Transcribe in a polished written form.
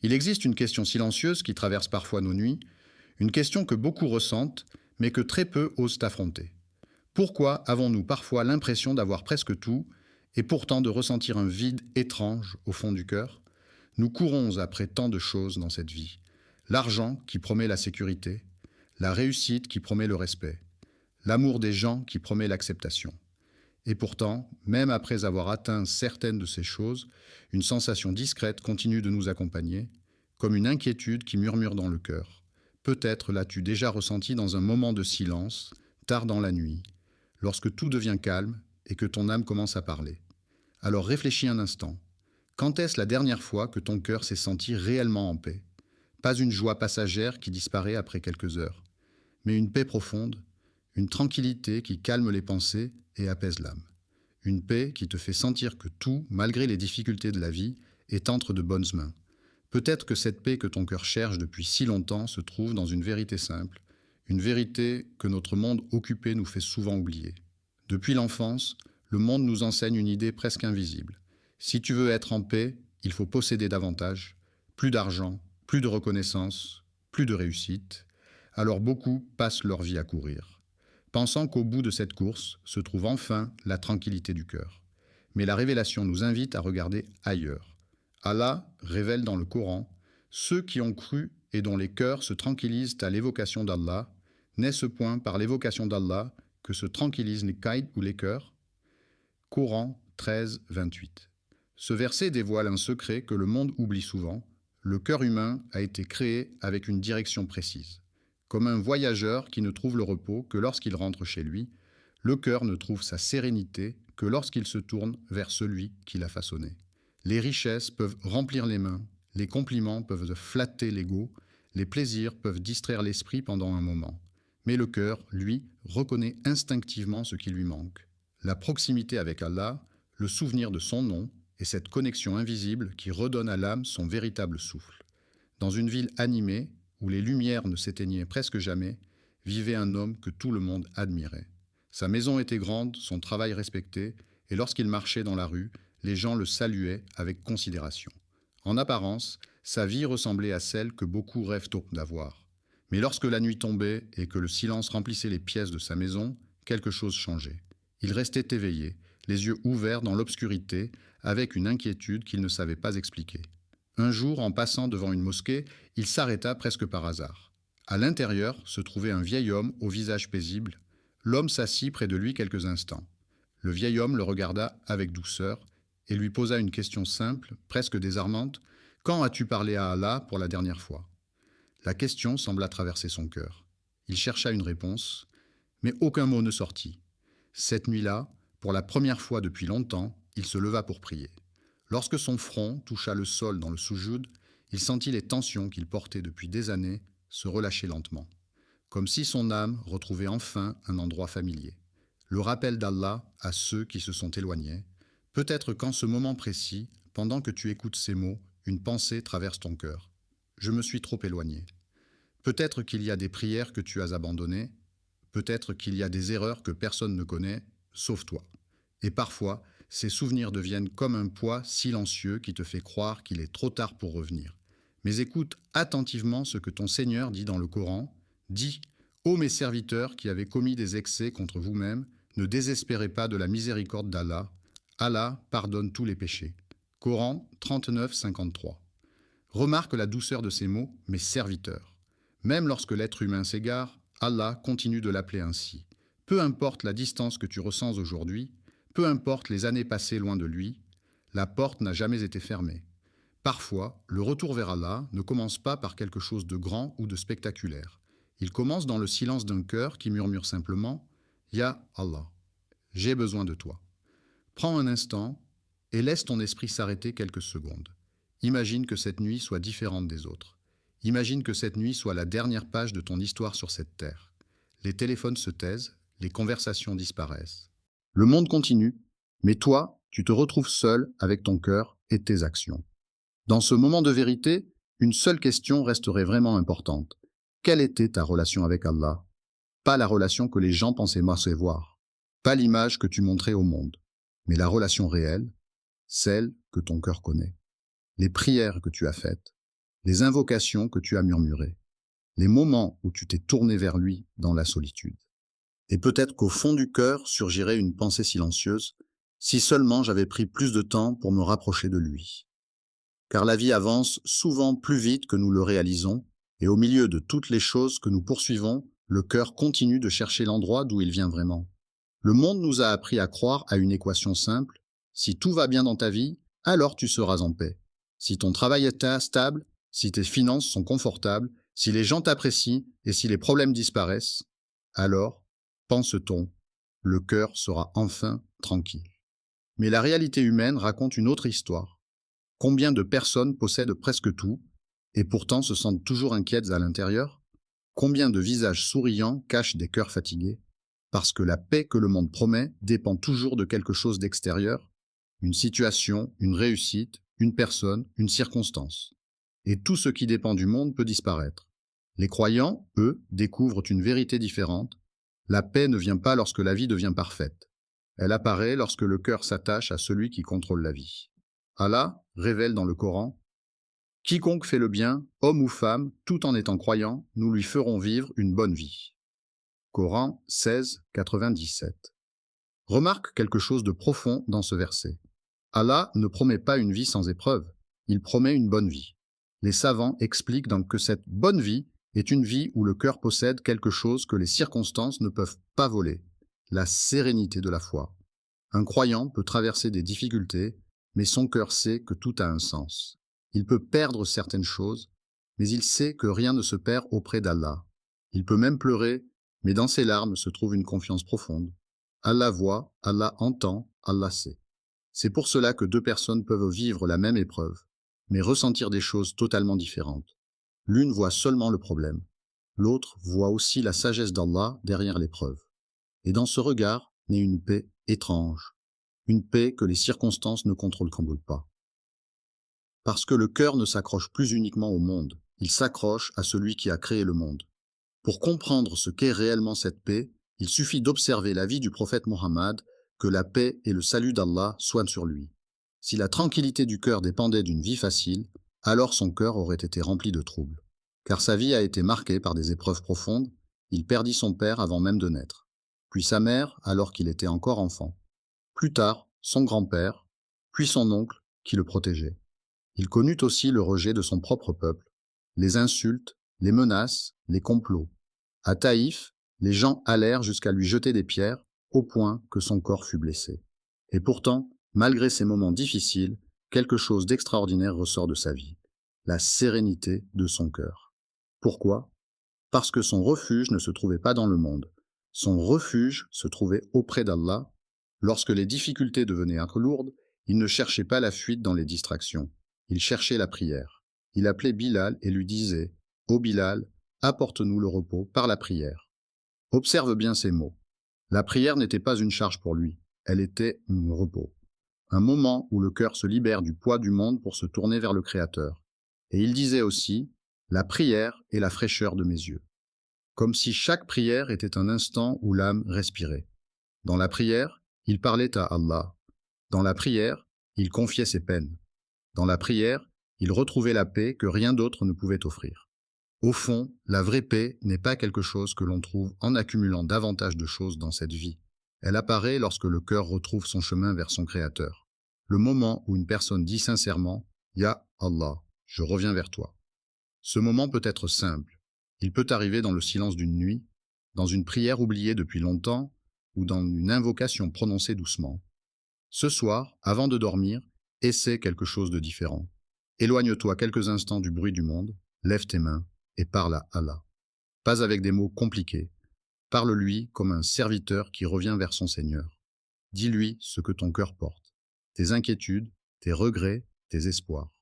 Il existe une question silencieuse qui traverse parfois nos nuits, une question que beaucoup ressentent, mais que très peu osent affronter. Pourquoi avons-nous parfois l'impression d'avoir presque tout, et pourtant de ressentir un vide étrange au fond du cœur? Nous courons après tant de choses dans cette vie. L'argent qui promet la sécurité, la réussite qui promet le respect, l'amour des gens qui promet l'acceptation. Et pourtant, même après avoir atteint certaines de ces choses, une sensation discrète continue de nous accompagner, comme une inquiétude qui murmure dans le cœur. Peut-être l'as-tu déjà ressenti dans un moment de silence, tard dans la nuit, lorsque tout devient calme et que ton âme commence à parler. Alors réfléchis un instant. Quand est-ce la dernière fois que ton cœur s'est senti réellement en paix? Pas une joie passagère qui disparaît après quelques heures, mais une paix profonde, une tranquillité qui calme les pensées et apaise l'âme. Une paix qui te fait sentir que tout, malgré les difficultés de la vie, est entre de bonnes mains. Peut-être que cette paix que ton cœur cherche depuis si longtemps se trouve dans une vérité simple, une vérité que notre monde occupé nous fait souvent oublier. Depuis l'enfance, le monde nous enseigne une idée presque invisible. Si tu veux être en paix, il faut posséder davantage, plus d'argent, plus de reconnaissance, plus de réussite. Alors beaucoup passent leur vie à courir, pensant qu'au bout de cette course se trouve enfin la tranquillité du cœur. Mais la révélation nous invite à regarder ailleurs. Allah révèle dans le Coran: ceux qui ont cru et dont les cœurs se tranquillisent à l'évocation d'Allah, n'est-ce point par l'évocation d'Allah que se tranquillisent les caïds ou les cœurs? Coran 13, 28. Ce verset dévoile un secret que le monde oublie souvent. Le cœur humain a été créé avec une direction précise. Comme un voyageur qui ne trouve le repos que lorsqu'il rentre chez lui, le cœur ne trouve sa sérénité que lorsqu'il se tourne vers celui qui l'a façonné. Les richesses peuvent remplir les mains, les compliments peuvent flatter l'ego, les plaisirs peuvent distraire l'esprit pendant un moment. Mais le cœur, lui, reconnaît instinctivement ce qui lui manque. La proximité avec Allah, le souvenir de son nom et cette connexion invisible qui redonne à l'âme son véritable souffle. Dans une ville animée, où les lumières ne s'éteignaient presque jamais, vivait un homme que tout le monde admirait. Sa maison était grande, son travail respecté, et lorsqu'il marchait dans la rue, les gens le saluaient avec considération. En apparence, sa vie ressemblait à celle que beaucoup rêvent d'avoir. Mais lorsque la nuit tombait et que le silence remplissait les pièces de sa maison, quelque chose changeait. Il restait éveillé, les yeux ouverts dans l'obscurité, avec une inquiétude qu'il ne savait pas expliquer. Un jour, en passant devant une mosquée, il s'arrêta presque par hasard. À l'intérieur se trouvait un vieil homme au visage paisible. L'homme s'assit près de lui quelques instants. Le vieil homme le regarda avec douceur et lui posa une question simple, presque désarmante. « Quand as-tu parlé à Allah pour la dernière fois ?» La question sembla traverser son cœur. Il chercha une réponse, mais aucun mot ne sortit. Cette nuit-là, pour la première fois depuis longtemps, il se leva pour prier. Lorsque son front toucha le sol dans le soujoud, il sentit les tensions qu'il portait depuis des années se relâcher lentement, comme si son âme retrouvait enfin un endroit familier. Le rappel d'Allah à ceux qui se sont éloignés. Peut-être qu'en ce moment précis, pendant que tu écoutes ces mots, une pensée traverse ton cœur. Je me suis trop éloigné. Peut-être qu'il y a des prières que tu as abandonnées, peut-être qu'il y a des erreurs que personne ne connaît, sauf toi. Et parfois, ces souvenirs deviennent comme un poids silencieux qui te fait croire qu'il est trop tard pour revenir. Mais écoute attentivement ce que ton Seigneur dit dans le Coran. Dis: ô mes serviteurs qui avez commis des excès contre vous-même, ne désespérez pas de la miséricorde d'Allah. Allah pardonne tous les péchés. Coran 39, 53. Remarque la douceur de ces mots, mes serviteurs. Même lorsque l'être humain s'égare, Allah continue de l'appeler ainsi. Peu importe la distance que tu ressens aujourd'hui, peu importe les années passées loin de lui, la porte n'a jamais été fermée. Parfois, le retour vers Allah ne commence pas par quelque chose de grand ou de spectaculaire. Il commence dans le silence d'un cœur qui murmure simplement « Ya Allah, j'ai besoin de toi ». Prends un instant et laisse ton esprit s'arrêter quelques secondes. Imagine que cette nuit soit différente des autres. Imagine que cette nuit soit la dernière page de ton histoire sur cette terre. Les téléphones se taisent, les conversations disparaissent. Le monde continue, mais toi, tu te retrouves seul avec ton cœur et tes actions. Dans ce moment de vérité, une seule question resterait vraiment importante. Quelle était ta relation avec Allah? Pas la relation que les gens pensaient voir, pas l'image que tu montrais au monde, mais la relation réelle, celle que ton cœur connaît. Les prières que tu as faites, les invocations que tu as murmurées, les moments où tu t'es tourné vers lui dans la solitude. Et peut-être qu'au fond du cœur surgirait une pensée silencieuse, si seulement j'avais pris plus de temps pour me rapprocher de lui. Car la vie avance souvent plus vite que nous le réalisons, et au milieu de toutes les choses que nous poursuivons, le cœur continue de chercher l'endroit d'où il vient vraiment. Le monde nous a appris à croire à une équation simple: si tout va bien dans ta vie, alors tu seras en paix. Si ton travail est stable, si tes finances sont confortables, si les gens t'apprécient et si les problèmes disparaissent, alors, pense-t-on, le cœur sera enfin tranquille. Mais la réalité humaine raconte une autre histoire. Combien de personnes possèdent presque tout et pourtant se sentent toujours inquiètes à l'intérieur? Combien de visages souriants cachent des cœurs fatigués? Parce que la paix que le monde promet dépend toujours de quelque chose d'extérieur, une situation, une réussite, une personne, une circonstance. Et tout ce qui dépend du monde peut disparaître. Les croyants, eux, découvrent une vérité différente. La paix ne vient pas lorsque la vie devient parfaite. Elle apparaît lorsque le cœur s'attache à celui qui contrôle la vie. Allah révèle dans le Coran: « Quiconque fait le bien, homme ou femme, tout en étant croyant, nous lui ferons vivre une bonne vie. » Coran 16, 97. Remarque quelque chose de profond dans ce verset. Allah ne promet pas une vie sans épreuve, il promet une bonne vie. Les savants expliquent donc que cette bonne vie est une vie où le cœur possède quelque chose que les circonstances ne peuvent pas voler, la sérénité de la foi. Un croyant peut traverser des difficultés, mais son cœur sait que tout a un sens. Il peut perdre certaines choses, mais il sait que rien ne se perd auprès d'Allah. Il peut même pleurer, mais dans ses larmes se trouve une confiance profonde. Allah voit, Allah entend, Allah sait. C'est pour cela que deux personnes peuvent vivre la même épreuve, mais ressentir des choses totalement différentes. L'une voit seulement le problème, l'autre voit aussi la sagesse d'Allah derrière l'épreuve. Et dans ce regard naît une paix étrange, une paix que les circonstances ne contrôlent pas. Parce que le cœur ne s'accroche plus uniquement au monde, il s'accroche à celui qui a créé le monde. Pour comprendre ce qu'est réellement cette paix, il suffit d'observer la vie du prophète Mohammed, que la paix et le salut d'Allah soient sur lui. Si la tranquillité du cœur dépendait d'une vie facile, alors son cœur aurait été rempli de troubles. Car sa vie a été marquée par des épreuves profondes, il perdit son père avant même de naître, puis sa mère alors qu'il était encore enfant, plus tard son grand-père, puis son oncle qui le protégeait. Il connut aussi le rejet de son propre peuple, les insultes, les menaces, les complots. À Taïf, les gens allèrent jusqu'à lui jeter des pierres, au point que son corps fut blessé. Et pourtant, malgré ces moments difficiles, quelque chose d'extraordinaire ressort de sa vie, la sérénité de son cœur. Pourquoi? Parce que son refuge ne se trouvait pas dans le monde. Son refuge se trouvait auprès d'Allah. Lorsque les difficultés devenaient un peu lourdes, il ne cherchait pas la fuite dans les distractions. Il cherchait la prière. Il appelait Bilal et lui disait: « Ô Bilal, apporte-nous le repos par la prière. » Observe bien ces mots. La prière n'était pas une charge pour lui, elle était un repos. Un moment où le cœur se libère du poids du monde pour se tourner vers le Créateur. Et il disait aussi: « La prière est la fraîcheur de mes yeux. » Comme si chaque prière était un instant où l'âme respirait. Dans la prière, il parlait à Allah. Dans la prière, il confiait ses peines. Dans la prière, il retrouvait la paix que rien d'autre ne pouvait offrir. Au fond, la vraie paix n'est pas quelque chose que l'on trouve en accumulant davantage de choses dans cette vie. Elle apparaît lorsque le cœur retrouve son chemin vers son Créateur. Le moment où une personne dit sincèrement: « Ya Allah, je reviens vers toi. » Ce moment peut être simple. Il peut arriver dans le silence d'une nuit, dans une prière oubliée depuis longtemps ou dans une invocation prononcée doucement. Ce soir, avant de dormir, essaie quelque chose de différent. Éloigne-toi quelques instants du bruit du monde, lève tes mains et parle à Allah. Pas avec des mots compliqués. Parle-lui comme un serviteur qui revient vers son Seigneur. Dis-lui ce que ton cœur porte, tes inquiétudes, tes regrets, tes espoirs.